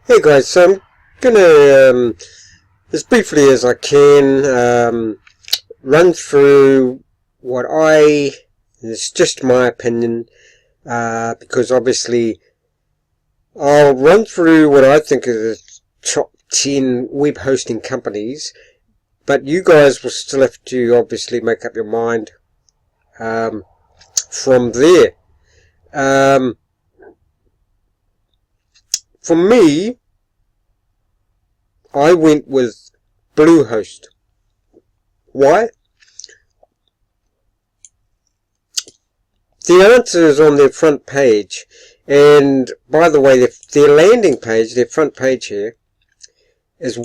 Hey guys, so I'm gonna, as briefly as I can, run through it's just my opinion, because obviously I'll run through what I think are the top 10 web hosting companies, but you guys will still have to obviously make up your mind, from there. For me, I went with Bluehost. Why? The answer is on their front page. And by the way, their landing page, their front page here, is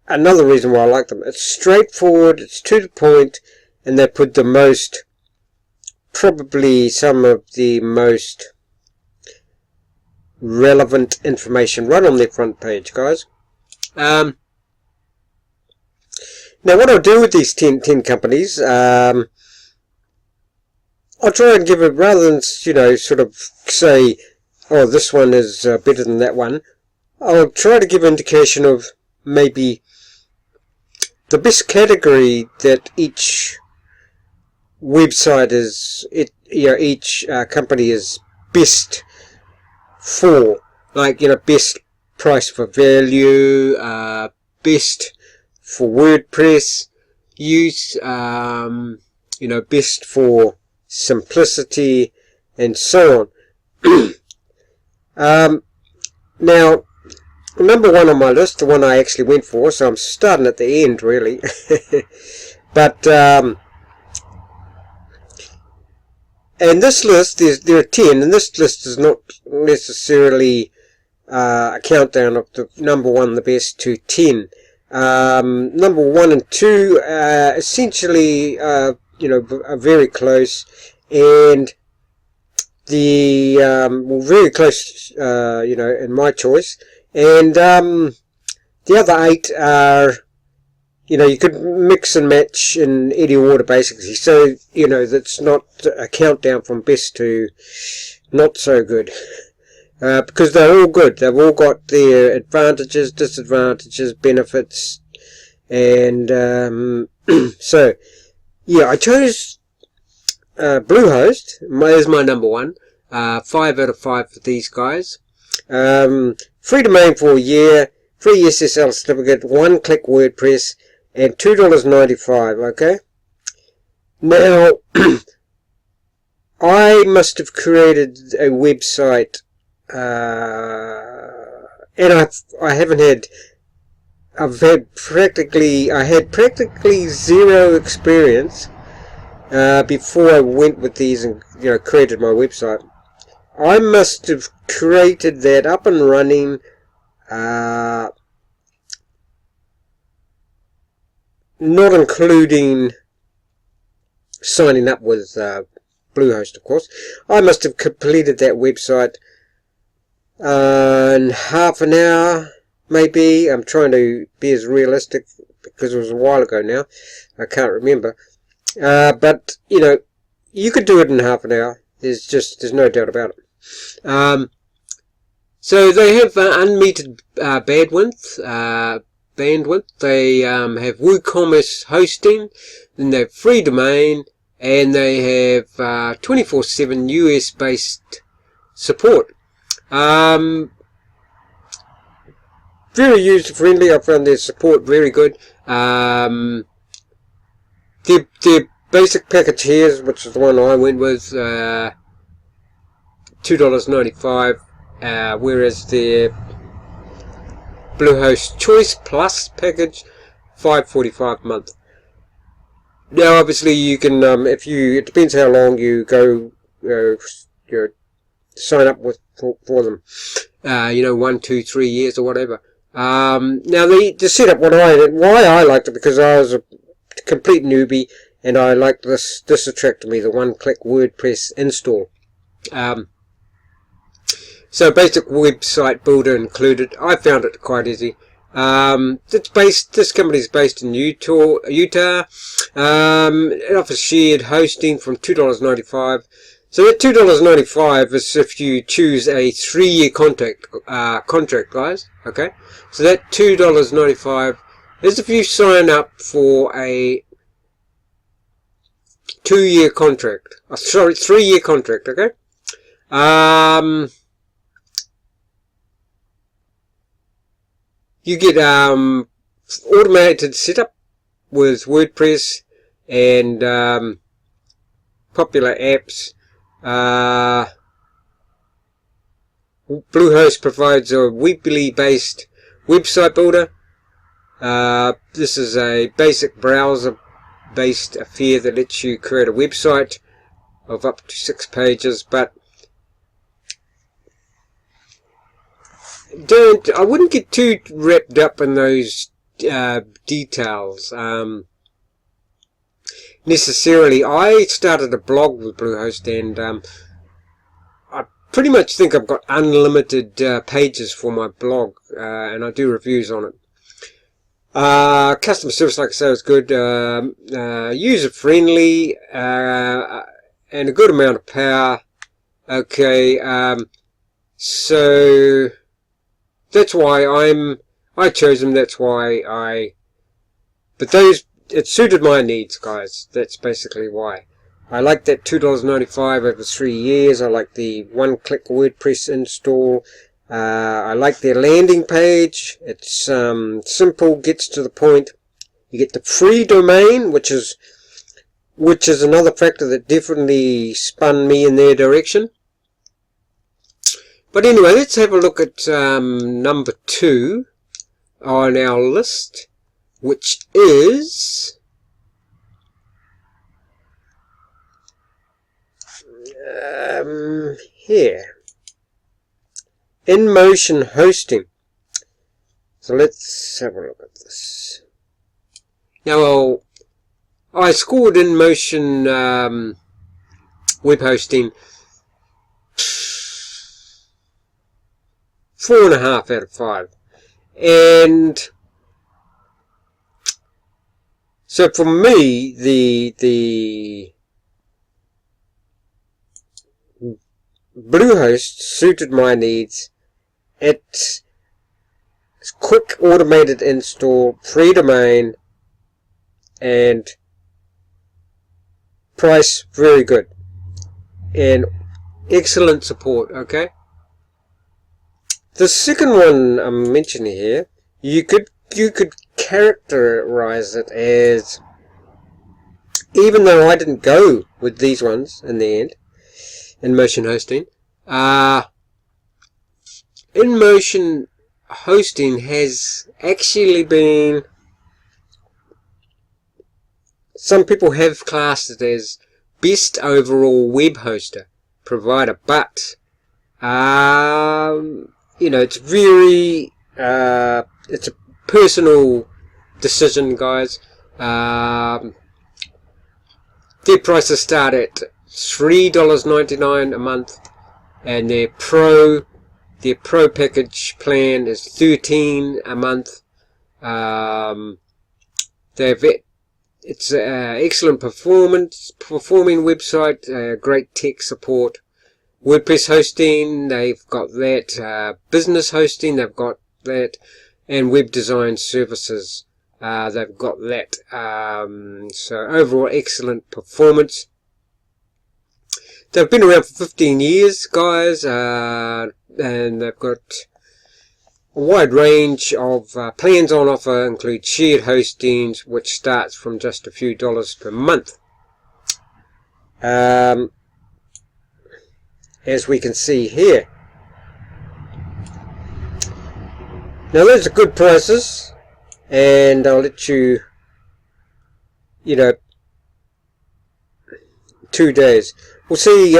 another reason why I like them. It's straightforward, it's to the point, and they put probably some of the most relevant information right on their front page, guys. Now what I'll do with these 10 companies, I'll try and give it, rather than, sort of say, oh, this one is better than that one, I'll try to give an indication of maybe the best category that each website each company is best for. Like, best price for value, best for WordPress use, best for simplicity, and so on. Now, number one on my list, the one I actually went for, so I'm starting at the end really, but and this list, there are 10, and this list is not necessarily a countdown of the number one, the best, to 10. Number 1 and 2 essentially are very close, and the very close, in my choice, and the other 8 are, you could mix and match in any order basically. So that's not a countdown from best to not so good. Because they're all good. They've all got their advantages, disadvantages, benefits, and so yeah, I chose Bluehost as my number one. 5 out of 5 for these guys. Free domain for a year, free SSL certificate, one-click WordPress, and $2.95. Okay. Now, I must have created a website. And I had practically zero experience before I went with these and created my website. I must have created that up and running not including signing up with Bluehost, of course. I must have completed that website in half an hour, maybe. I'm trying to be as realistic because it was a while ago now. I can't remember. But, you could do it in half an hour. There's no doubt about it. So they have unmetered bandwidth. They have WooCommerce hosting, then they have free domain, and they have 24/7 US-based support. Very user friendly. I found their support very good. Their basic package here, which is the one I went with, $2.95, whereas their Bluehost Choice Plus package, $5.45 a month. Now, obviously, you can, it depends how long you go, sign up with for them, 1, 2, 3 years or whatever. Now the setup, why I liked it, because I was a complete newbie and I liked this attracted me, the one-click WordPress install. So basic website builder included. I found it quite easy. This company is based in Utah. It offers shared hosting from $2.95. So that $2.95 is if you choose a 3-year contract, guys. Okay, so that $2.95 is if you sign up for a 2-year contract. Sorry, 3-year contract. Okay. You get automated setup with WordPress and popular apps. Bluehost provides a Weebly based website builder. This is a basic browser based affair that lets you create a website of up to 6 pages, but I wouldn't get too wrapped up in those details necessarily. I started a blog with Bluehost, and I pretty much think I've got unlimited pages for my blog, and I do reviews on it. Customer service, like I say, is good, user friendly, and a good amount of power. Okay, so that's why I chose them. That's why it suited my needs, guys. That's basically why. I like that $2.95 over 3 years. I like the one-click WordPress install. I like their landing page. It's simple, gets to the point. You get the free domain, which is another factor that definitely spun me in their direction. But anyway, let's have a look at number 2 on our list, which is here, InMotion hosting. So let's have a look at this. Now, I scored InMotion web hosting 4.5 out of 5, and so for me, the Bluehost suited my needs. It's quick automated install, free domain, and price very good, and excellent support. Okay. The second one I'm mentioning here, you could characterize it as, even though I didn't go with these ones in the end, InMotion hosting, InMotion hosting has actually been, some people have classed it as best overall web hoster provider, but it's very it's a personal decision, guys. Their prices start at $3.99 a month, and their pro package plan is $13 a month. It's excellent performing website, great tech support. WordPress hosting, they've got that. Business hosting, they've got that. And web design services, they've got that. So overall, excellent performance. They've been around for 15 years, guys, and they've got a wide range of plans on offer, include shared hostings, which starts from just a few dollars per month. As we can see here. Now those are good prices, and I'll let you, 2 days. We'll see,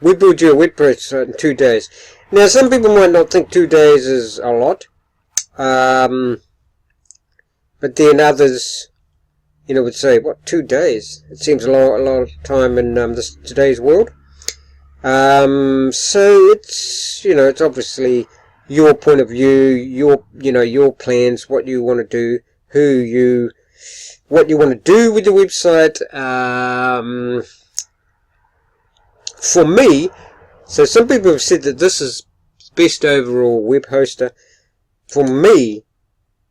we build you a WordPress in 2 days. Now some people might not think 2 days is a lot, but then others, would say, what, 2 days? It seems a lot of time in today's world. So it's, it's obviously your point of view, your plans, what you want to do, what you want to do with your website, for me, so some people have said that this is best overall web hoster. For me,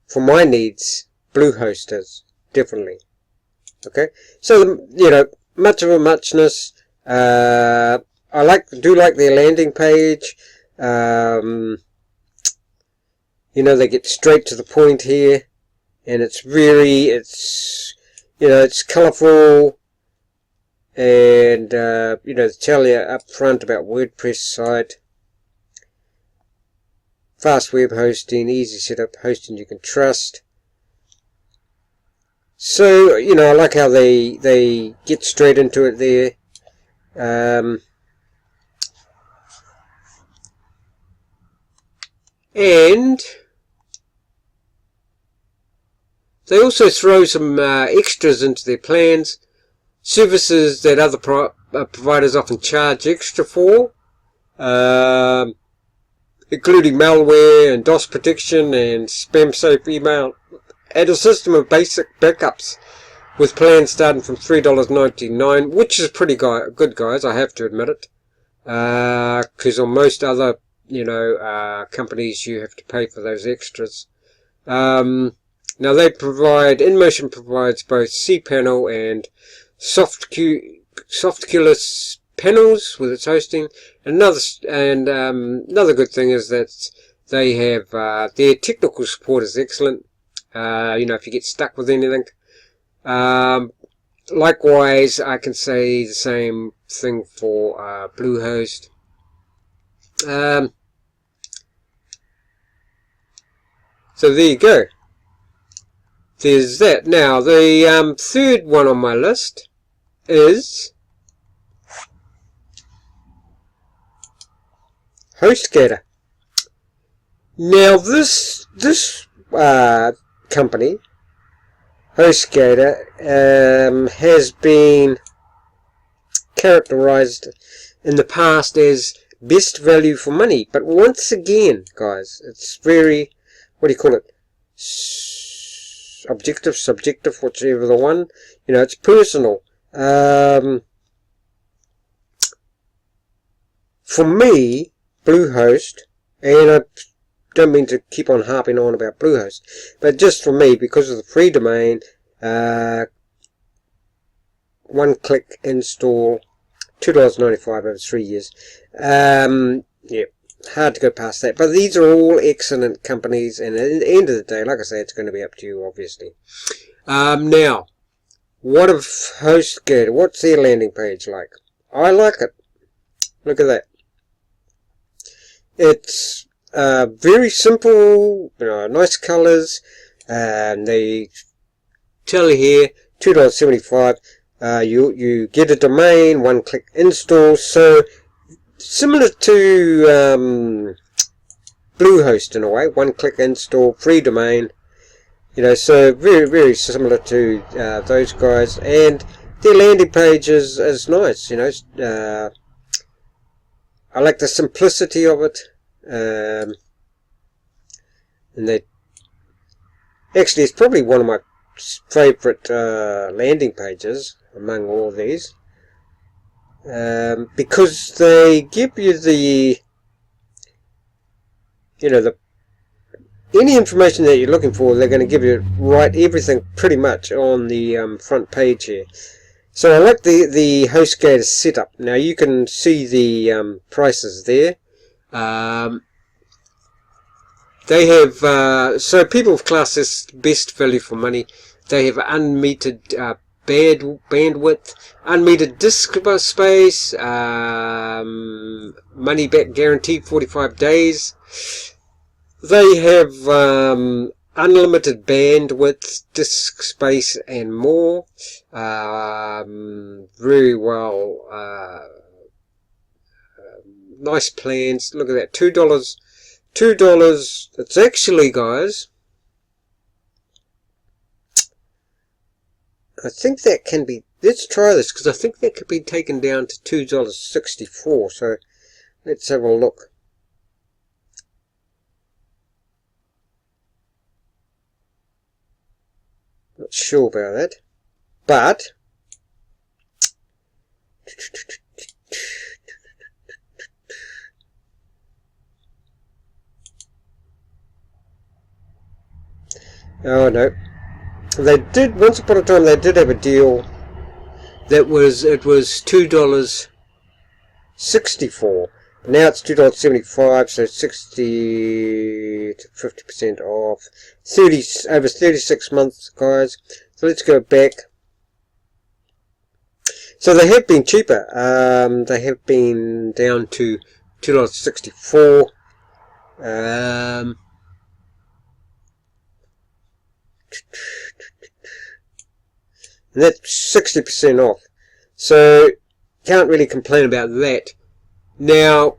for my needs, Bluehost is definitely. Okay, so you know, much of a muchness. I do like their landing page. You know, they get straight to the point here, and it's colourful, and you know, they tell you up front about WordPress site. Fast web hosting, easy setup, hosting you can trust. So, you know, I like how they get straight into it there. And they also throw some extras into their plans. Services that other providers often charge extra for. Including malware and DOS protection and spam-safe email, and a system of basic backups with plans starting from $3.99, which is pretty good, guys, I have to admit it. Because on most other, you know, companies you have to pay for those extras. Now they provide, InMotion provides both cPanel and Softculus panels with its hosting. Another good thing is that they have their technical support is excellent. You know, if you get stuck with anything. Likewise, I can say the same thing for Bluehost. So there you go. There's that. Now the third one on my list is HostGator. Now this company, HostGator, has been characterized in the past as best value for money. But once again, guys, it's very, what do you call it? Objective, subjective, whichever the one. You know, it's personal. For me, Bluehost, and I don't mean to keep on harping on about Bluehost, but just for me, because of the free domain, one-click install, $2.95 over 3 years. Yeah, hard to go past that. But these are all excellent companies, and at the end of the day, like I say, it's going to be up to you, obviously. Now, what of HostGator? What's their landing page like? I like it. Look at that. It's very simple, you know, nice colors, and they tell you here $2.75. You get a domain, one-click install. So similar to Bluehost in a way, one-click install, free domain. You know, so very similar to those guys, and their landing page is nice. You know, I like the simplicity of it, and they actually, it's probably one of my favorite landing pages among all of these, because they give you the, you know, any information that you're looking for. They're going to give you everything pretty much on the front page here. So I like the HostGator setup. Now you can see the prices there. They have, so people have classed this best value for money. They have unmetered bandwidth, unmetered disk space, money back guarantee 45 days. They have unlimited bandwidth, disk space, and more. Very well, nice plans. Look at that, $2. It's actually, guys, I think that can be, let's try this, because I think that could be taken down to $2.64. So let's have a look. Not sure about that, but Oh no, they did once upon a time. They did have a deal that was $2.64. Now it's $2.75, so 60 to 50% off. Over 36 months, guys. So let's go back. So they have been cheaper. They have been down to $2.64. And that's 60% off. So can't really complain about that. Now,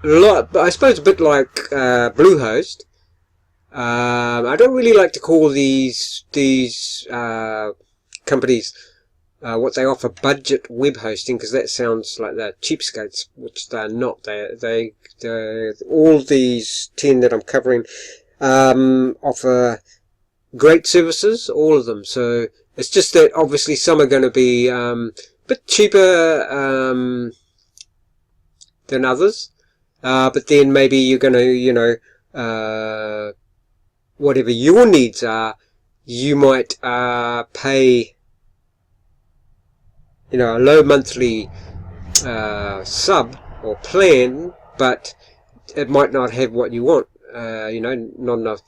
I suppose a bit like Bluehost. I don't really like to call these companies what they offer budget web hosting, because that sounds like they're cheapskates, which they're not. They all these 10 that I'm covering offer great services, all of them. So it's just that obviously some are going to be bit cheaper than others, but then maybe you're going to, whatever your needs are, you might pay, a low monthly sub or plan, but it might not have what you want. Not enough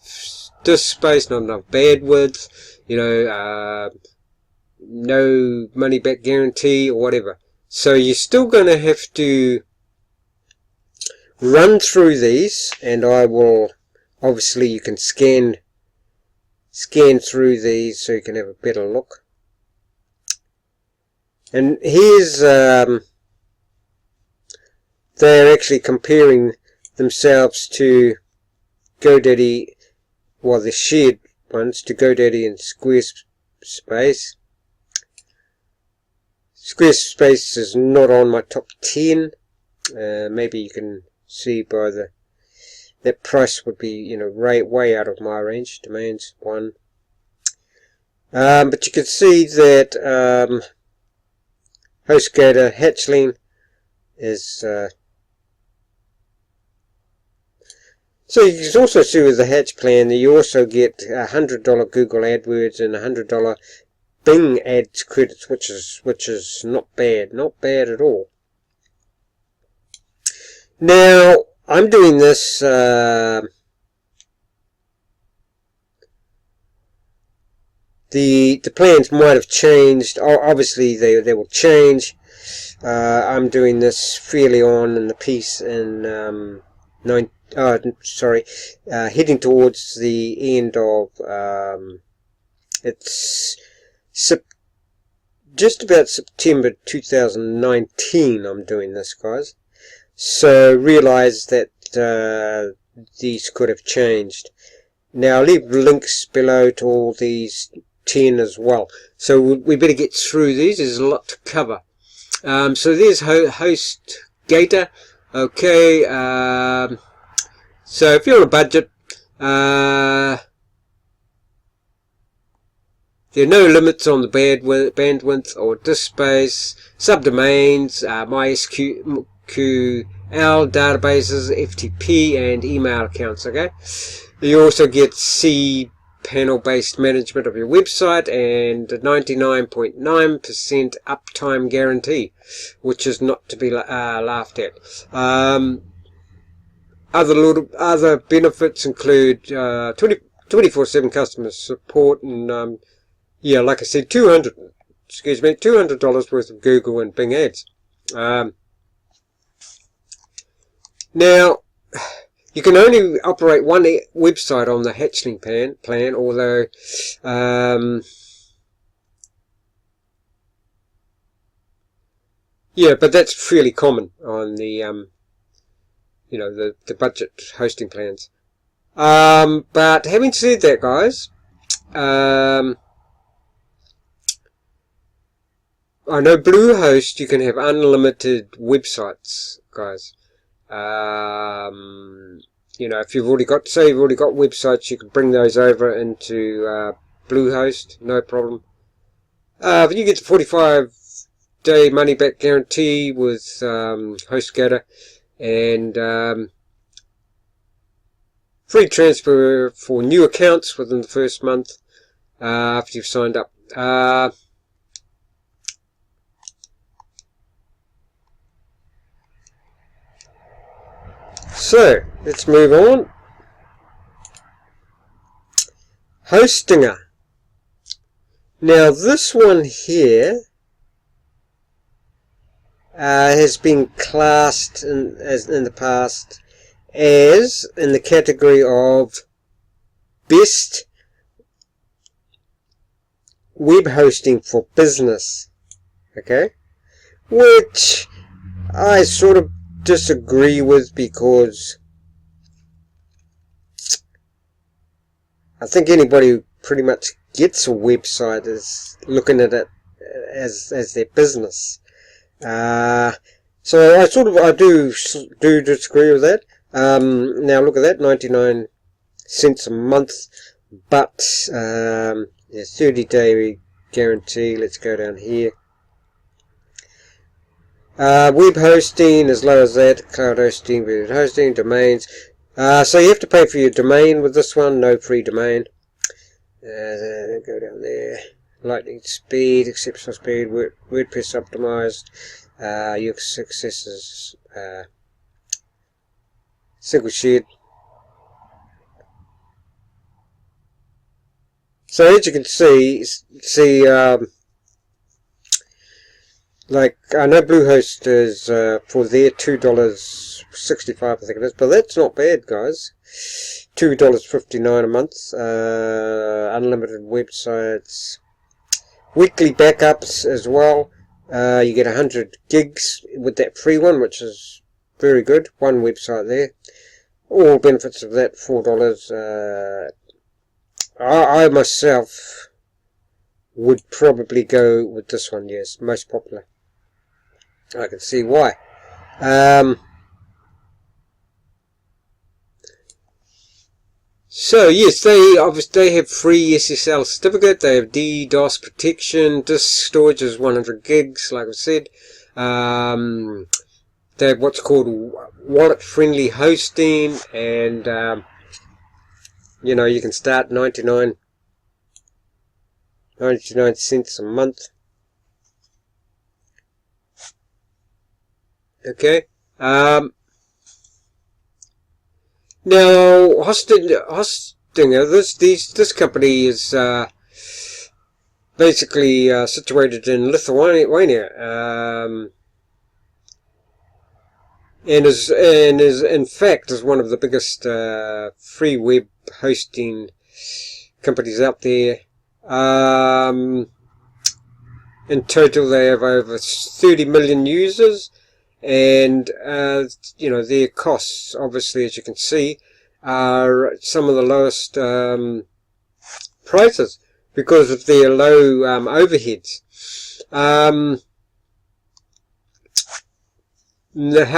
disk space, not enough bandwidth, no money back guarantee or whatever. So you're still going to have to run through these, and I will, obviously you can scan through these so you can have a better look. And here's they're actually comparing themselves to GoDaddy, well, the shared ones, to GoDaddy and Squarespace. Squarespace is not on my top 10. Maybe you can see by that price would be, way out of my range. Domains 1. But you can see that HostGator Hatchling is so you can also see with the Hatch plan that you also get $100 Google AdWords and $100 Bing ads credits, which is not bad at all. Now I'm doing this the plans might have changed. Obviously they will change. I'm doing this fairly on in the piece in heading towards the end of it's just about September 2019 I'm doing this, guys. So realize that these could have changed. Now I'll leave links below to all these 10 as well. So we better get through these. There's a lot to cover. So there's HostGator. Okay. So if you're on a budget, there are no limits on the bandwidth or disk space, subdomains, MySQL databases, FTP, and email accounts. Okay, you also get cPanel based management of your website and 99.9% uptime guarantee, which is not to be laughed at. Other benefits include 24/7 customer support and like I said, $200 worth of Google and Bing ads. Now, you can only operate one website on the Hatchling plan, although but that's fairly common on the the budget hosting plans. But having said that, guys, I know Bluehost you can have unlimited websites, guys. If you've already got websites, you can bring those over into Bluehost, no problem. But you get the 45-day money-back guarantee with HostGator, and Free transfer for new accounts within the first month after you've signed up. So, let's move on. Hostinger. Now, this one here has been classed in the past as in the category of best web hosting for business. Okay? Which I sort of disagree with, because I think anybody who pretty much gets a website is looking at it as their business. So I do disagree with that. Now look at that, 99 cents a month, but 30-day guarantee. Let's go down here. Web hosting, as low as that. Cloud hosting, web hosting, domains. So you have to pay for your domain with this one. No free domain. Go down there. Lightning speed, exceptional speed, WordPress optimized. Your successes. Single shared. So as you can see, like I know Bluehost is for their $2.65, I think it is, but that's not bad, guys. $2.59 a month, unlimited websites, weekly backups as well. You get 100 gigs with that free one, which is very good. One website there. All benefits of that, $4. I myself would probably go with this one, yes, most popular. I can see why. So yes, they have free SSL certificate. They have DDoS protection. Disk storage is 100 gigs, like I said. They have what's called wallet-friendly hosting, and you can start 99 cents a month. Okay. Now, Hostinger, this company is basically situated in Lithuania, and is in fact one of the biggest free web hosting companies out there. In total, they have over 30 million users, and their costs, obviously, as you can see, are some of the lowest prices because of their low overheads. How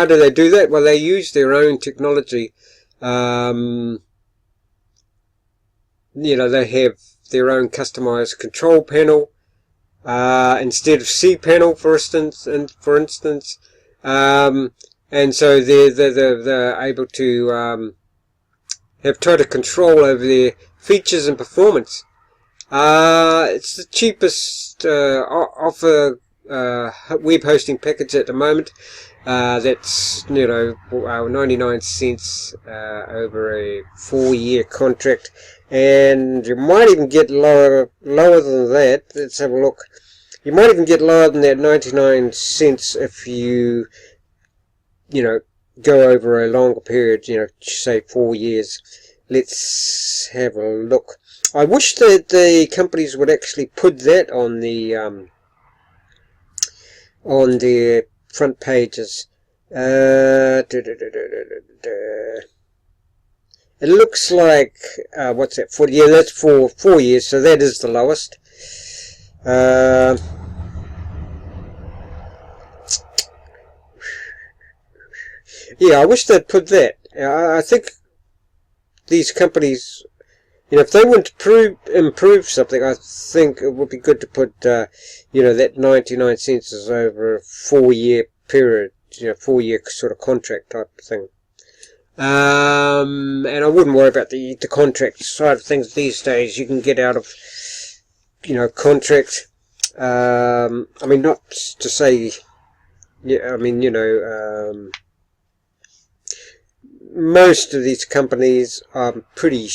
do they do that? Well, they use their own technology. They have their own customized control panel instead of cPanel, for instance, and so they're able to have total control over their features and performance. It's the cheapest offer web hosting package at the moment. That's 99 cents over a 4-year contract, and you might even get lower than that. Let's have a look. You might even get lower than that 99 cents if you go over a longer period, say 4 years. Let's have a look. I wish that the companies would actually put that on their front pages. It looks like what's that? 40? Yeah, that's for 4 years, so that is the lowest. Yeah, I wish they'd put that. I think these companies, if they want to improve something, I think it would be good to put, that 99 cents is over a 4-year period, 4-year sort of contract type of thing. And I wouldn't worry about the contract side of things these days. You can get out of, contract. I mean, not to say, yeah, I mean, most of these companies, I'm pretty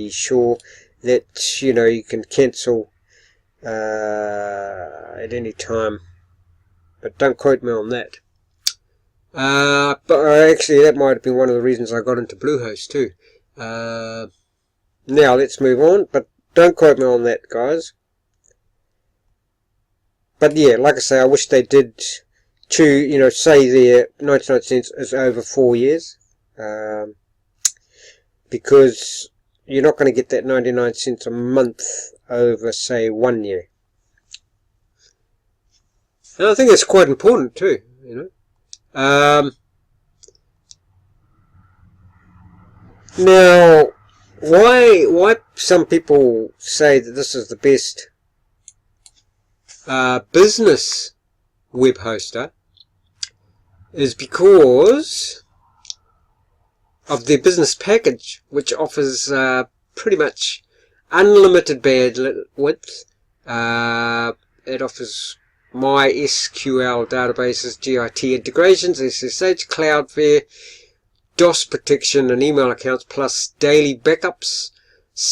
sure that, you can cancel at any time. But don't quote me on that. But actually, that might have been one of the reasons I got into Bluehost too. Now let's move on, but don't quote me on that, guys. But yeah, like I say, I wish they did say their 99 cents is over 4 years. Because you're not going to get that 99 cents a month over, say, 1 year. And I think it's quite important too, Now, why some people say that this is the best business web hoster is because of their business package, which offers pretty much unlimited bandwidth. It offers MySQL databases, GIT integrations, SSH, Cloudflare, DOS protection, and email accounts, plus daily backups.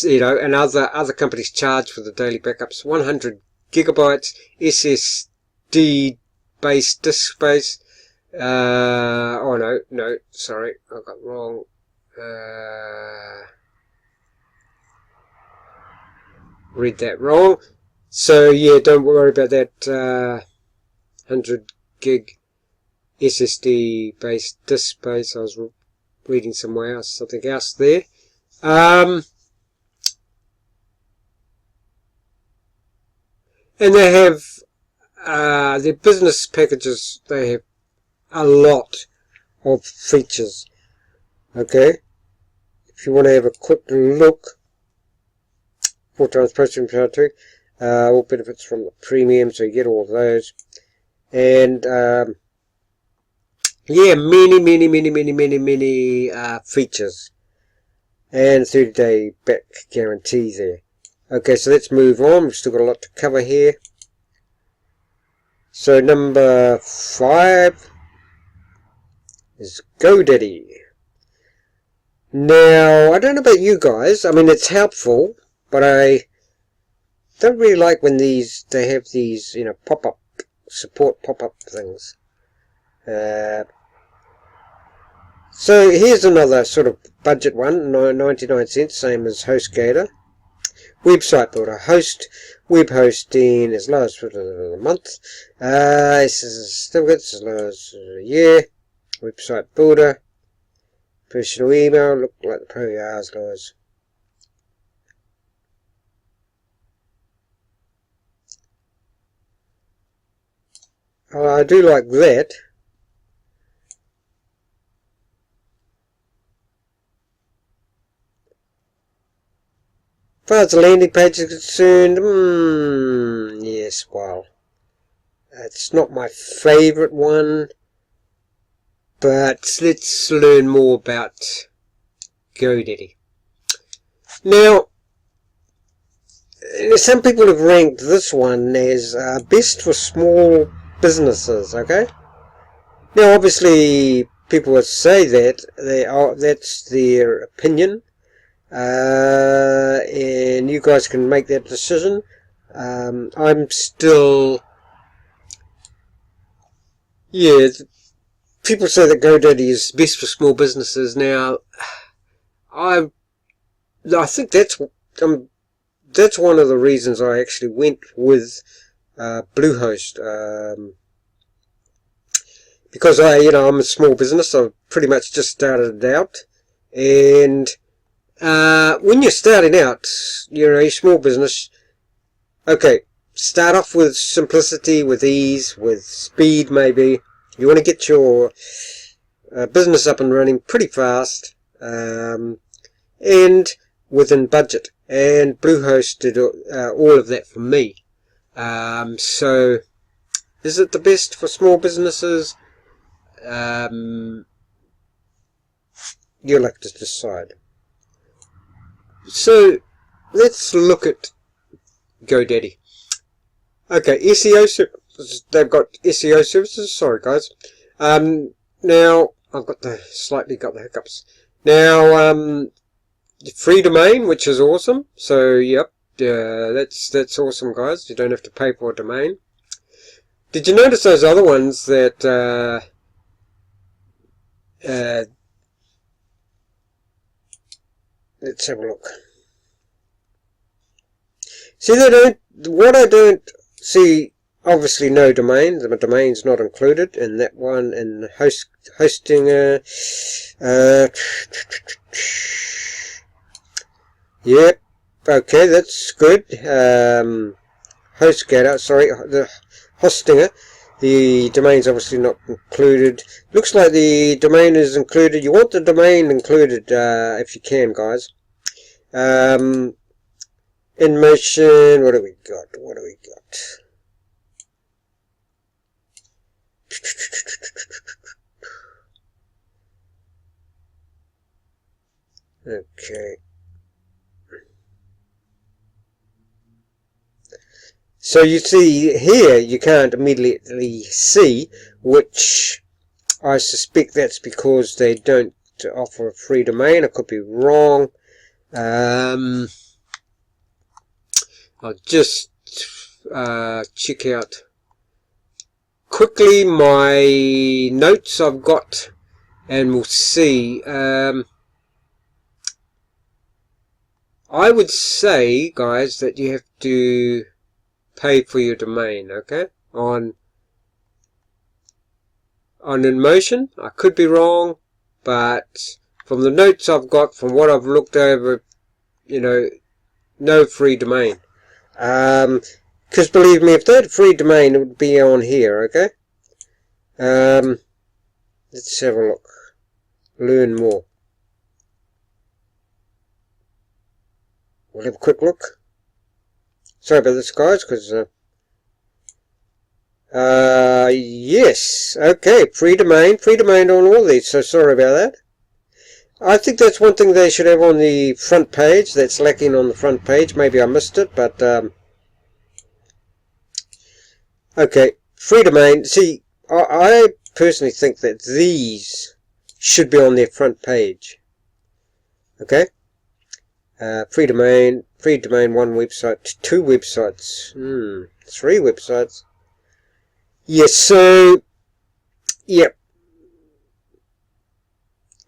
And other companies charge for the daily backups. 100 gigabytes SSD based disk space. No, sorry, I got wrong. Read that wrong. So yeah, don't worry about that 100 gig SSD based disk space. I was reading somewhere else, something else there. And they have their business packages. They have a lot of features. Okay, if you want to have a quick look, 4 times posting power too. All benefits from the premium, so you get all of those. And yeah, many features. And 30-day back guarantee there. Okay, so let's move on. We've still got a lot to cover here. So number 5 is GoDaddy. Now, I don't know about you guys. I mean, it's helpful, but I don't really like when they have these, pop-up, support pop-up things. So here's another sort of budget one, 99 cents, same as HostGator. Website Builder, web hosting as low as a month. This is certificates as low as a year. Website Builder, personal email, look like the Pro as low as. I do like that. As far as the landing page is concerned, yes, well, it's not my favourite one, but let's learn more about GoDaddy. Now, some people have ranked this one as best for small businesses, okay? Now, obviously, people would say that that's their opinion. And you guys can make that decision. I'm still, people say that GoDaddy is best for small businesses. Now, I think that's one of the reasons I actually went with Bluehost. Because I'm a small business. I've pretty much just started it out, and when you're starting out, you're a small business. Okay, start off with simplicity, with ease, with speed maybe. You want to get your business up and running pretty fast, and within budget. And Bluehost did all of that for me. So, is it the best for small businesses? you'll have to decide. So let's look at GoDaddy. Okay, SEO services. They've got SEO services. Sorry, guys. Now I've slightly got the hiccups. Now, free domain, which is awesome. So, yep, that's awesome, guys. You don't have to pay for a domain. Did you notice those other ones that let's have a look. See, what I don't see, obviously no domain. The domain's not included in that one, and hosting, yep, okay, that's good. HostGator, sorry, the Hostinger. The domain's obviously not included. Looks like the domain is included. You want the domain included if you can, guys. InMotion, what do we got? Okay. So you see here, you can't immediately see, which I suspect that's because they don't offer a free domain. I could be wrong. I'll just check out quickly my notes I've got, and we'll see. I would say, guys, that you have to pay for your domain, okay? On InMotion, I could be wrong, but from the notes I've got, from what I've looked over, no free domain. Because believe me, if they had a free domain, it would be on here, okay? Let's have a look. Learn more. We'll have a quick look. Sorry about this, guys, because yes, okay, free domain on all these, so sorry about that. I think that's one thing they should have on the front page that's lacking on the front page. Maybe I missed it, but okay, free domain. See, I personally think that these should be on their front page. Okay, free domain, one website, two websites, three websites. Yes, so, yep.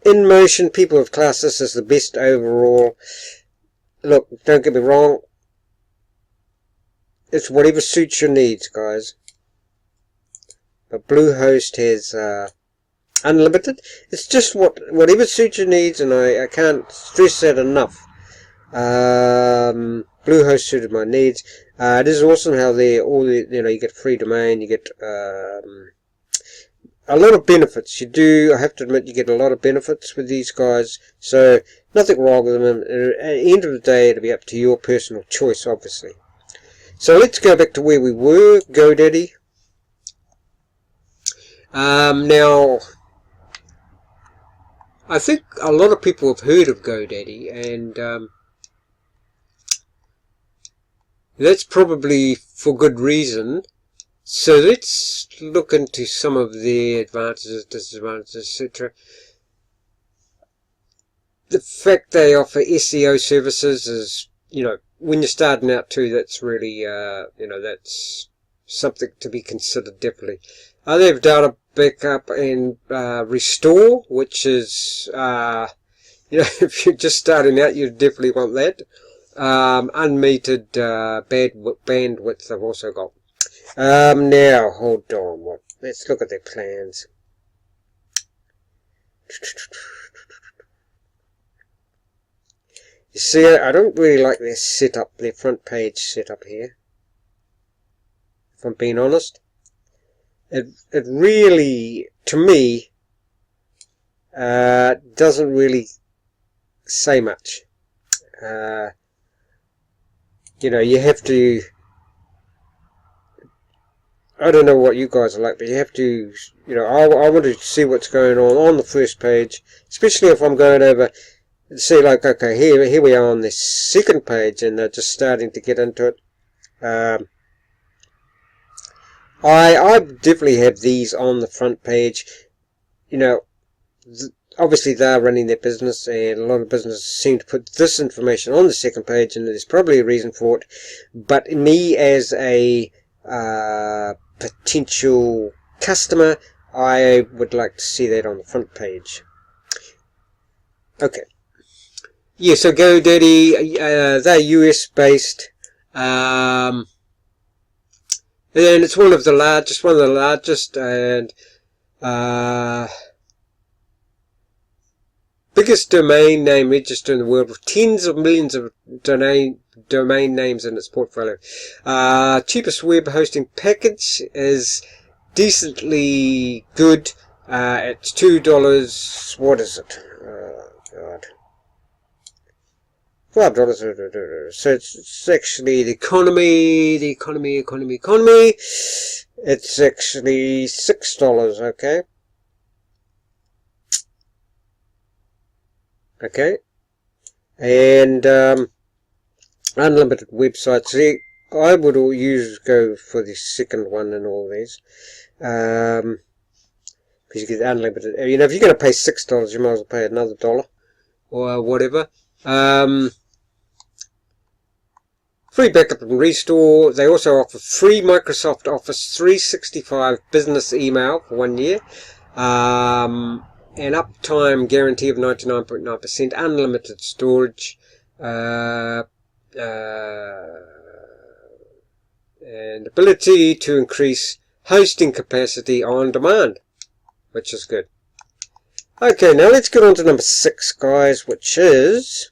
InMotion, people have classed this as the best overall. Look, don't get me wrong. It's whatever suits your needs, guys. But Bluehost has unlimited. It's just whatever suits your needs, and I can't stress that enough. Bluehost suited my needs. It is awesome how you get free domain, you get a lot of benefits. I have to admit, you get a lot of benefits with these guys, so nothing wrong with them. At the end of the day, it'll be up to your personal choice, obviously. So let's go back to where we were, GoDaddy. Now, I think a lot of people have heard of GoDaddy, and that's probably for good reason. So let's look into some of the advantages, disadvantages, etc. The fact they offer SEO services is, when you're starting out too, that's really, that's something to be considered definitely. They have data backup and restore, which is, if you're just starting out, you definitely want that. Unmetered bandwidth I've also got. Now, hold on. Let's look at their plans. You see, I don't really like their setup, their front page setup here. If I'm being honest. It really, to me, doesn't really say much. You have to I don't know what you guys are like, but you have to, I want to see what's going on the first page, especially if I'm going over and see, like, okay, here we are on the second page, and they're just starting to get into it. I definitely have these on the front page. Obviously they're running their business, and a lot of businesses seem to put this information on the second page, and there's probably a reason for it. But me, as a potential customer, I would like to see that on the front page. Okay. Yeah, so GoDaddy, they're US based, and it's one of the largest, and biggest domain name register in the world, with tens of millions of domain names in its portfolio. Cheapest web hosting package is decently good. It's $2. What is it? God. $5. So it's actually the economy. It's actually $6. Okay. Okay. And unlimited websites. See, I would go for the second one in all these. Because you get unlimited. If you're going to pay $6, you might as well pay another $1 or whatever. Free backup and restore. They also offer free Microsoft Office 365 business email for 1 year. An uptime guarantee of 99.9%, unlimited storage, and ability to increase hosting capacity on demand, which is good. Okay, now let's get on to number 6, guys, which is,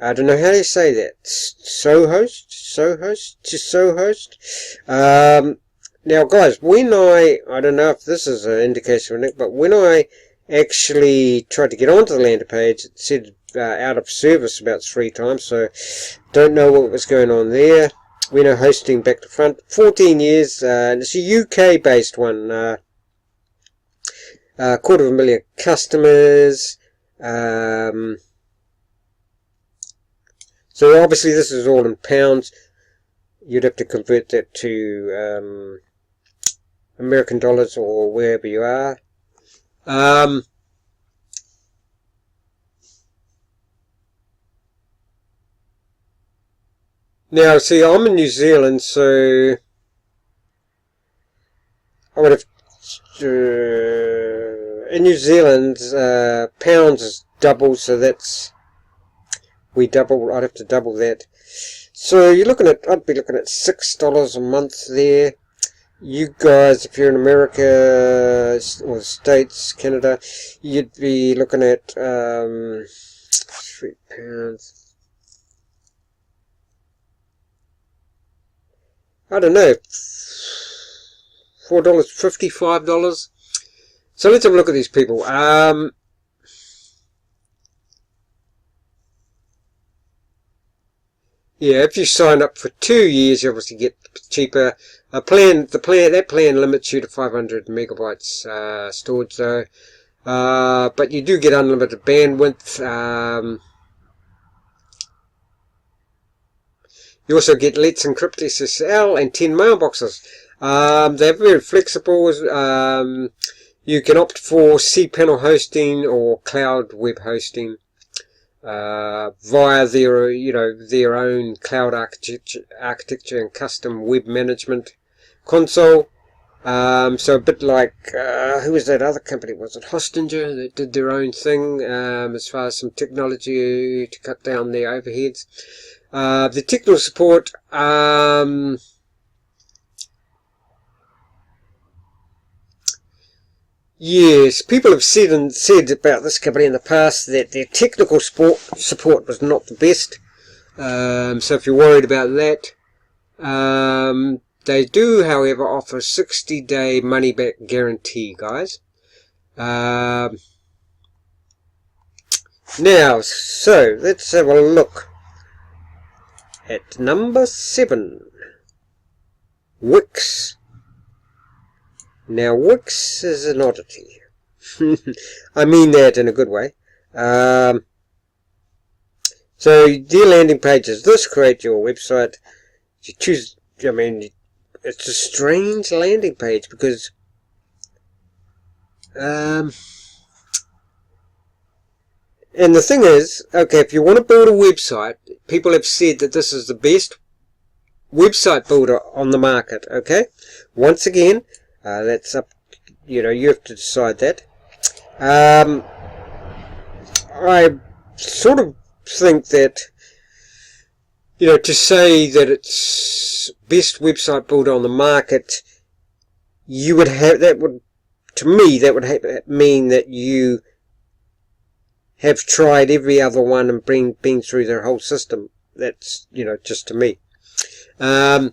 I don't know how you say that, Sohost. Now, guys, when I don't know if this is an indication of it, but when I actually tried to get onto the landing page, it said out of service about 3 times, so don't know what was going on there. We know hosting back to front, 14 years, and it's a UK-based one, 250,000 customers. So obviously this is all in pounds. You'd have to convert that to American dollars or wherever you are. Now, see, I'm in New Zealand, so I would have in New Zealand, pounds is double, so that's I'd have to double that. So I'd be looking at $6 a month there. You guys, if you're in America or States, Canada, you'd be looking at £3. I don't know, $4.50, $5. So let's have a look at these people. Yeah, if you sign up for 2 years, you obviously get cheaper. That plan limits you to 500 megabytes storage though. But you do get unlimited bandwidth. You also get Let's Encrypt SSL and 10 mailboxes. They're very flexible. You can opt for cPanel hosting or cloud web hosting via their own cloud architecture and custom web management console. So a bit like who was that other company? Was it Hostinger that did their own thing as far as some technology to cut down their overheads. The technical support, yes, people have said about this company in the past that their technical support was not the best. So if you're worried about that, they do, however, offer a 60-day money-back guarantee, guys. Now, so let's have a look at number 7. Wix. Now, Wix is an oddity. I mean that in a good way. So, dear landing pages, this create your website. You choose, I mean, it's a strange landing page because, and the thing is, okay, if you want to build a website, people have said that this is the best website builder on the market, okay? Once again, that's up, you have to decide that. I sort of think that, to say that it's best website builder on the market, you would have, to me, that would mean that you have tried every other one and been through their whole system. That's, just to me. Now,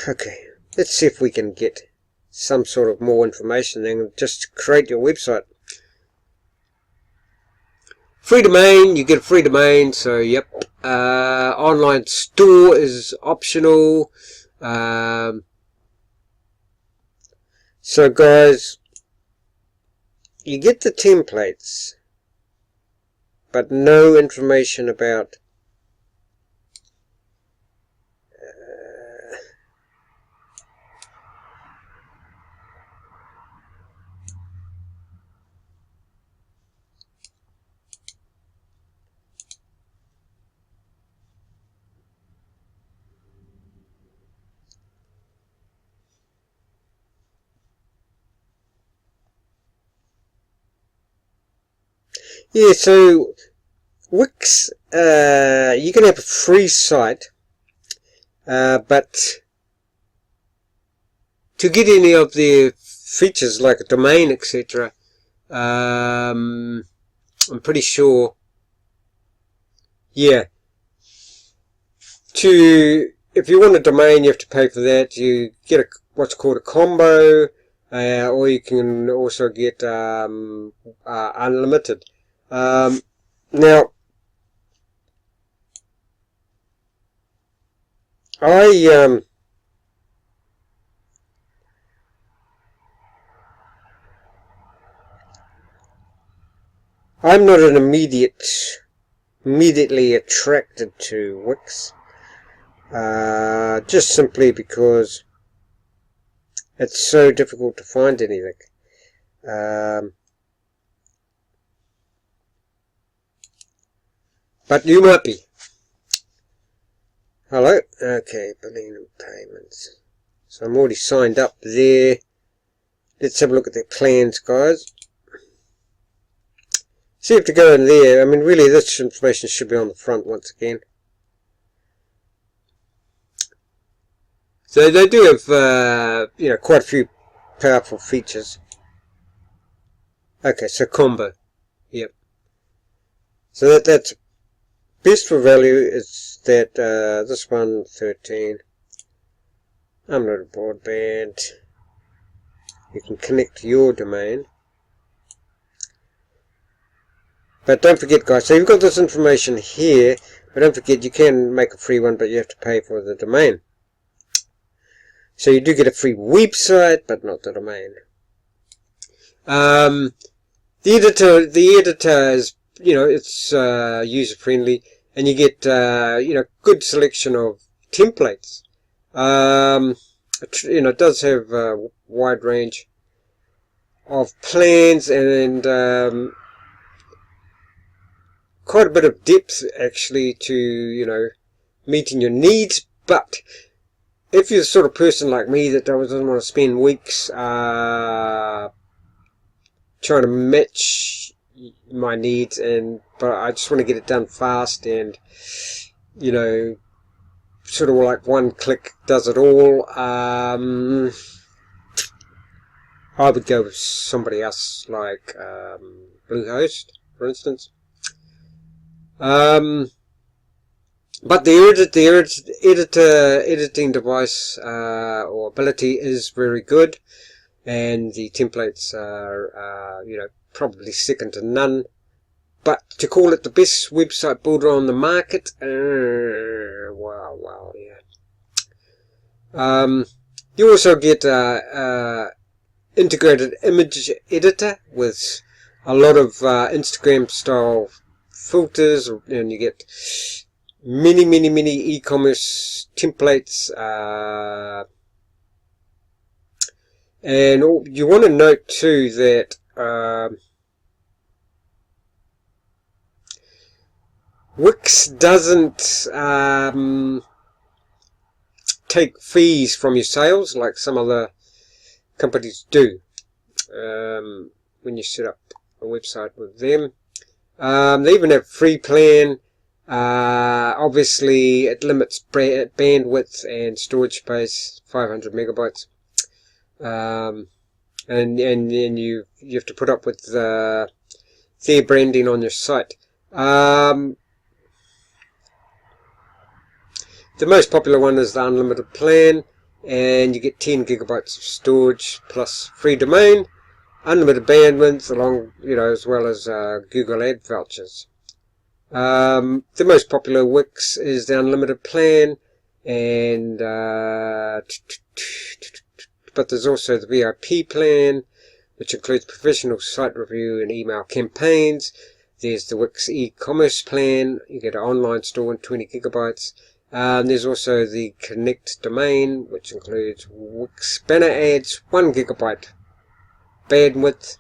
okay, let's see if we can get some sort of more information than just create your website. Free domain, you get a free domain, so yep. Online store is optional. So guys, you get the templates, but no information about yeah, so Wix, you can have a free site, but to get any of their features like a domain, etc., I'm pretty sure, yeah, if you want a domain, you have to pay for that. You get what's called a combo, or you can also get unlimited. Now, I'm not an immediately attracted to Wix, just simply because it's so difficult to find anything. But you might be. Hello? Okay, billing and payments. So I'm already signed up there. Let's have a look at their plans, guys. See if to go in there. I mean, really, this information should be on the front once again. So they do have, quite a few powerful features. Okay, so combo. Yep. So that's best for value is that this one 13. Unlimited broadband. You can connect to your domain. But don't forget, guys, so you've got this information here, but don't forget you can make a free one, but you have to pay for the domain. So you do get a free website, but not the domain. The editor is, it's user friendly, and you get good selection of templates. It does have a wide range of plans and quite a bit of depth actually to meeting your needs. But if you're the sort of person like me that doesn't want to spend weeks trying to match my needs, but I just want to get it done fast and sort of like one click does it all, I would go with somebody else like Bluehost, for instance. But the editing device or ability is very good, and the templates are probably second to none. but to call it the best website builder on the market, wow, yeah. You also get integrated image editor with a lot of Instagram style filters, and you get many e-commerce templates, and you want to note too that Wix doesn't take fees from your sales like some other companies do when you set up a website with them. They even have free plan. Obviously it limits bandwidth and storage space, 500 megabytes, and you have to put up with their branding on your site. The most popular one is the unlimited plan, and you get 10 gigabytes of storage plus free domain, unlimited bandwidth, as well as Google Ad vouchers. The most popular Wix is the unlimited plan, and but there's also the VIP plan, which includes professional site review and email campaigns. There's the Wix e-commerce plan. You get an online store and 20 gigabytes. There's also the Connect domain, which includes Wix banner ads, 1 gigabyte bandwidth.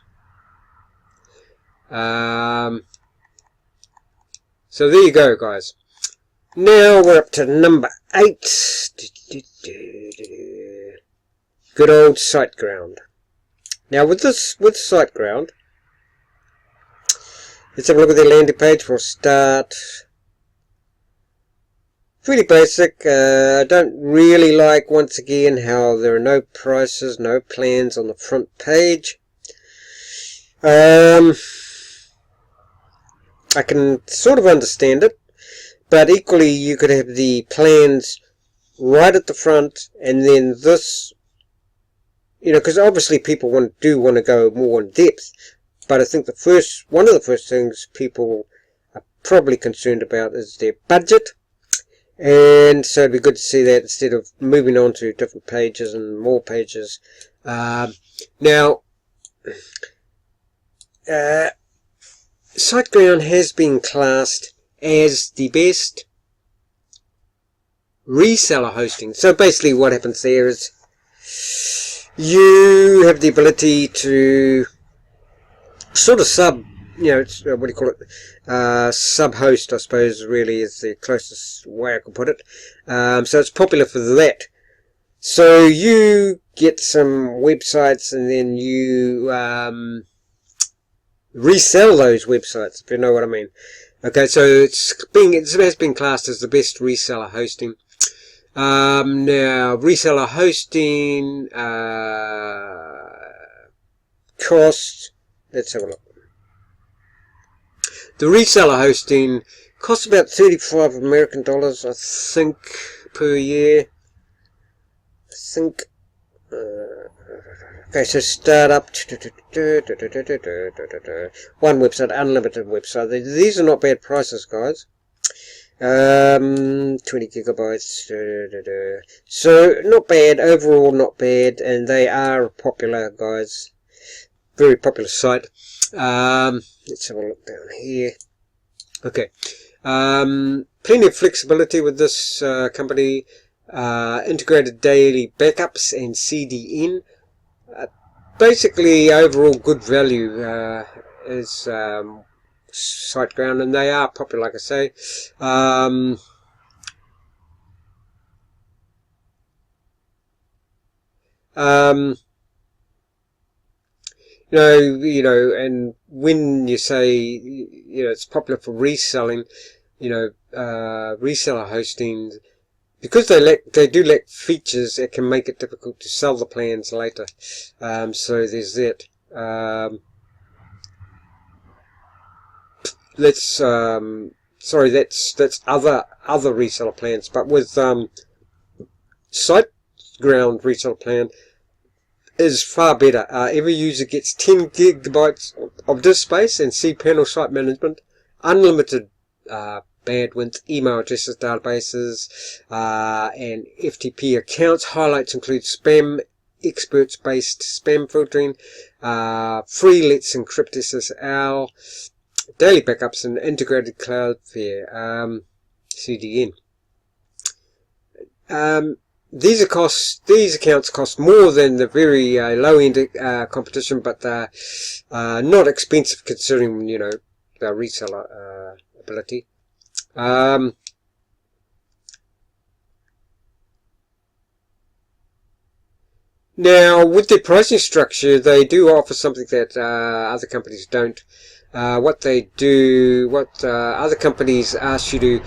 So there you go, guys. Now we're up to number 8. Good old SiteGround. Now with SiteGround, let's have a look at their landing page for a start. Pretty basic. I don't really like, once again, how there are no prices, no plans on the front page. I can sort of understand it, but equally you could have the plans right at the front, and then this, because obviously people do want to go more in depth, but I think one of the first things people are probably concerned about is their budget. And so it'd be good to see that instead of moving on to different pages and more pages. Now, SiteGround has been classed as the best reseller hosting. So basically what happens there is you have the ability to sort of sub-host, I suppose, really is the closest way I could put it. So it's popular for that. So you get some websites and then you resell those websites, if you know what I mean. Okay, so it has been classed as the best reseller hosting. Now, reseller hosting cost, let's have a look. The reseller hosting costs about $35 American, I think, per year. Okay, so start up. One website, unlimited website. These are not bad prices, guys. 20 gigabytes. So, not bad. Overall, not bad. And they are popular, guys. Very popular site. Let's have a look down here. Okay. Plenty of flexibility with this company. Integrated daily backups and CDN. Basically, overall good value is SiteGround, and they are popular, like I say. And when you say, it's popular for reselling, reseller hosting, because they do lack features, it can make it difficult to sell the plans later. So there's that. That's other reseller plans, but with SiteGround reseller plan is far better. Every user gets 10 gigabytes of disk space and cPanel site management. unlimited bandwidth, email addresses, databases, and FTP accounts. Highlights include spam, experts-based spam filtering, free Let's Encrypt SSL, daily backups, and integrated Cloudflare CDN. These accounts cost more than the very low-end competition, but they're not expensive considering, you know, their reseller ability. Now, with their pricing structure, they do offer something that other companies don't. What other companies ask you to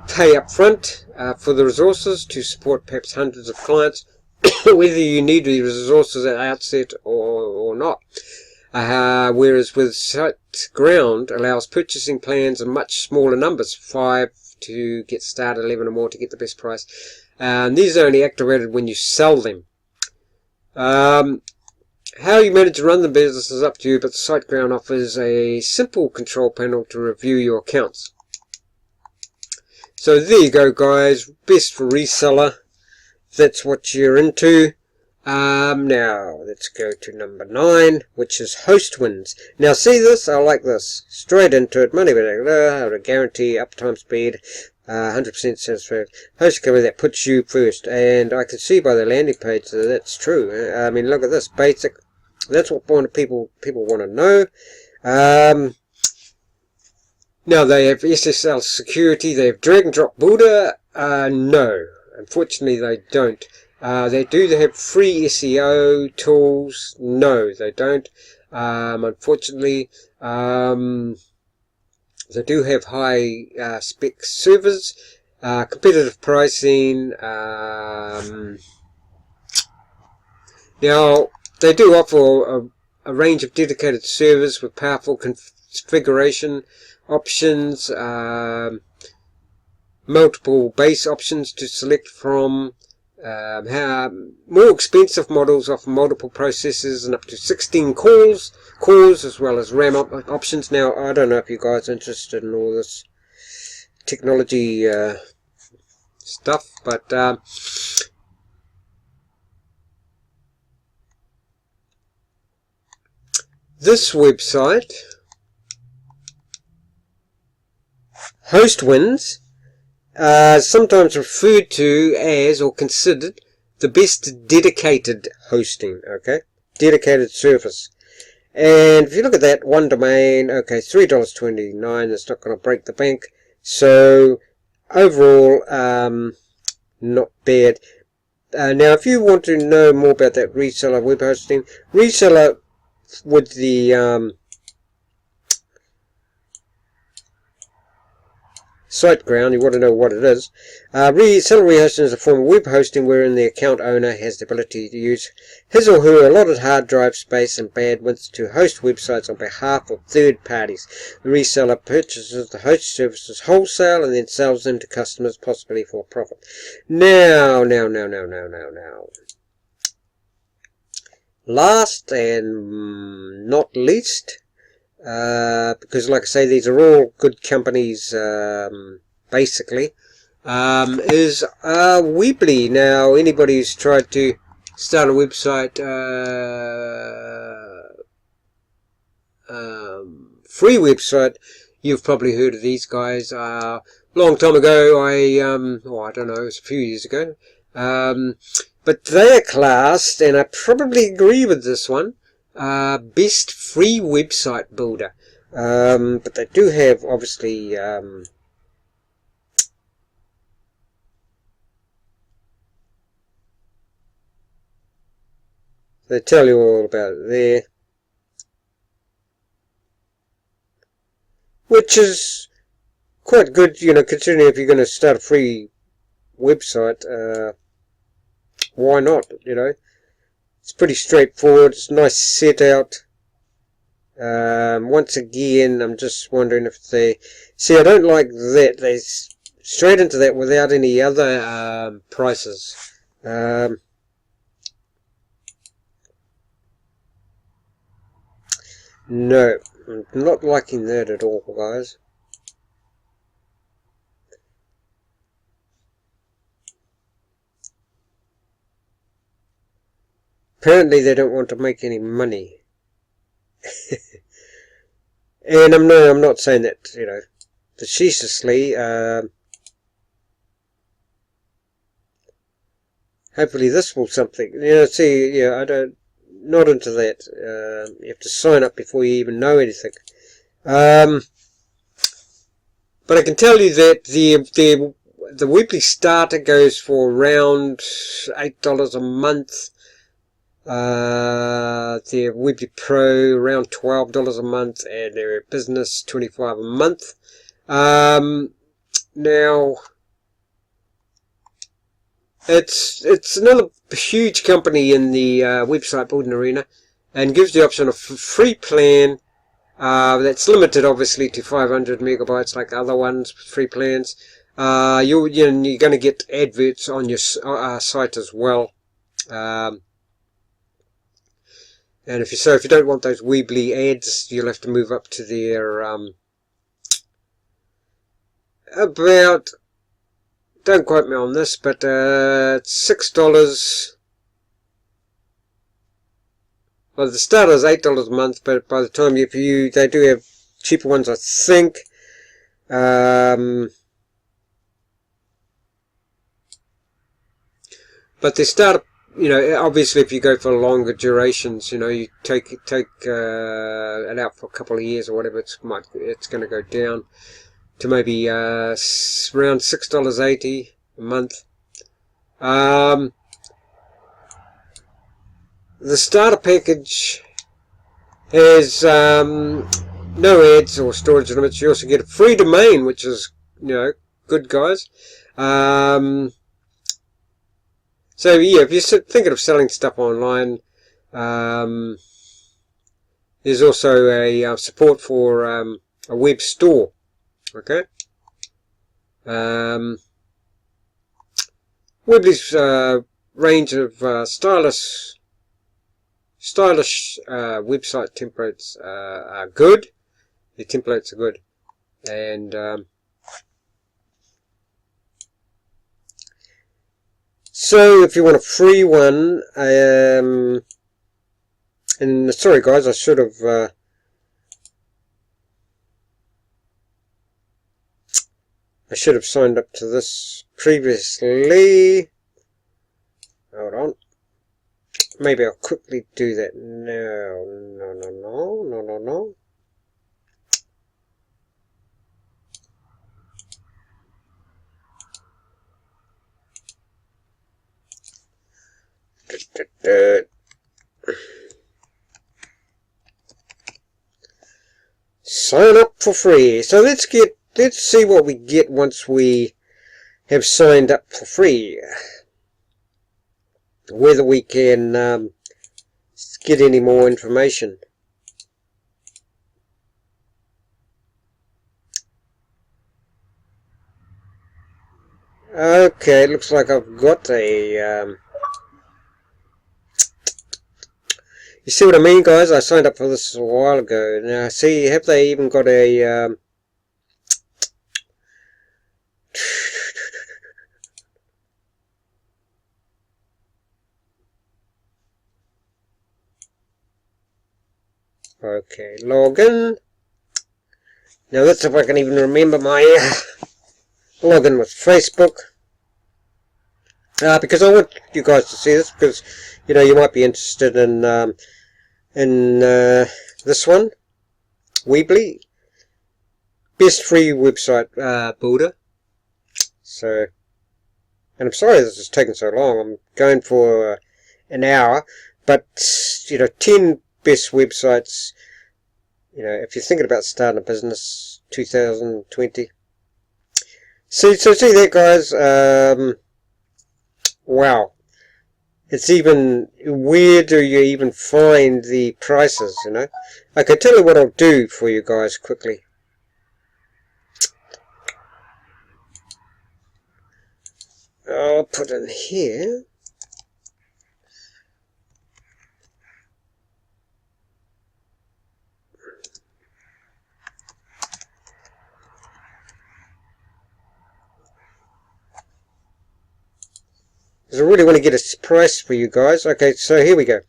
pay up front for the resources to support perhaps hundreds of clients, whether you need the resources at the outset or not. Whereas with SiteGround allows purchasing plans in much smaller numbers, 5 to get started, 11 or more to get the best price. These are only activated when you sell them. How you manage to run the business is up to you, but SiteGround offers a simple control panel to review your accounts. So there you go, guys. Best for reseller. If that's what you're into. Now, let's go to number 9, which is Hostwinds. Now, see this? I like this. Straight into it. Money back, a guarantee, uptime speed, 100% satisfaction. Host company that puts you first. And I can see by the landing page that that's true. I mean, look at this. Basic. That's what people want to know. Now, they have SSL security. They have drag and drop Buddha. No. Unfortunately, they don't. They have free SEO tools. No, they don't. Unfortunately, they do have high spec servers, competitive pricing. Now, they do offer a range of dedicated servers with powerful configuration options, multiple base options to select from. More expensive models offer multiple processors and up to 16 cores, as well as RAM options. Now, I don't know if you guys are interested in all this technology stuff, but this website, Hostwinds, sometimes referred to as or considered the best dedicated hosting, okay? Dedicated service. And if you look at that, one domain, okay, $3.29, that's not going to break the bank. So, overall, not bad. Now, if you want to know more about that reseller web hosting, reseller with the SiteGround, you want to know what it is. Reseller rehosting is a form of web hosting wherein the account owner has the ability to use his or her allotted hard drive space and bandwidth to host websites on behalf of third parties. The reseller purchases the host services wholesale and then sells them to customers, possibly for a profit. Now. Last and not least, because like I say, these are all good companies, basically, is Weebly. Now, anybody who's tried to start a website, free website, you've probably heard of these guys. Long time ago, I don't know, it was a few years ago, but they're classed, and I probably agree with this one, best free website builder. But they do have, obviously, they tell you all about it there, which is quite good, you know, considering if you're going to start a free website, why not, you know? It's pretty straightforward. It's a nice set out. Once again, I'm just wondering if they... See, I don't like that. They straight into that without any other prices. No. I'm not liking that at all, guys. Apparently they don't want to make any money. And I'm not saying that, you know, facetiously. Hopefully this will something. You know, see, yeah, not into that. You have to sign up before you even know anything. But I can tell you that the weekly starter goes for around $8 a month. Their weekly pro around $12 a month, and their business $25 a month. Now it's another huge company in the website building arena, and gives the option of free plan. That's limited obviously to 500 megabytes like other ones, free plans. You're going to get adverts on your site as well. And if you don't want those Weebly ads, you'll have to move up to their about, don't quote me on this, but it's $6. Well, the starter is $8 a month, but by the time they do have cheaper ones, I think. But they start, you know, obviously if you go for longer durations, you know, you take it out for a couple of years or whatever, it's going to go down to maybe around $6.80 a month. The starter package has no ads or storage limits. You also get a free domain, which is, you know, good, guys. So yeah, if you're thinking of selling stuff online, there's also a support for a web store. Okay. Weebly's range of stylish website templates are good. The templates are good, and so if you want a free one, and sorry guys, I should have signed up to this previously. Hold on. Maybe I'll quickly do that now. No. Sign up for free. So let's see what we get once we have signed up for free. Whether we can get any more information. Okay, looks like I've got a you see what I mean, guys? I signed up for this a while ago. Now, see, have they even got a okay, login. Now that's if I can even remember my login with Facebook. Because I want you guys to see this, because you know you might be interested in this one, Weebly, best free website builder. So, and I'm sorry this is taking so long. I'm going for an hour, but you know, 10 best websites. You know, if you're thinking about starting a business, 2020. See that, guys. Wow. It's even, where do you even find the prices, you know? I can tell you what I'll do for you guys quickly. I'll put in here. because I really want to get a price for you guys. Okay, so here we go.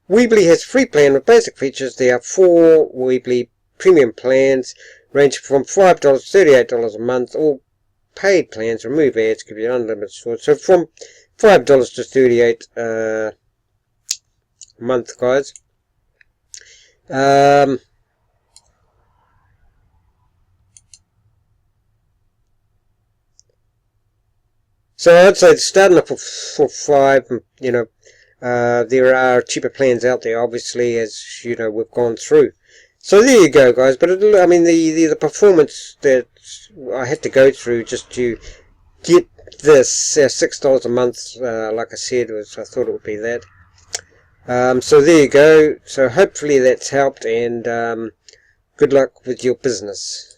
Weebly has a free plan with basic features. There are 4 Weebly premium plans, ranging from $5 to $38 a month. All paid plans remove ads, give you unlimited storage. So from $5 to $38 a month, guys. So I'd say starting up for 5, you know, there are cheaper plans out there, obviously, as you know, we've gone through. So there you go, guys. But I mean, the performance that I had to go through just to get this $6 a month, like I said, I thought it would be that. So there you go. So hopefully that's helped, and good luck with your business.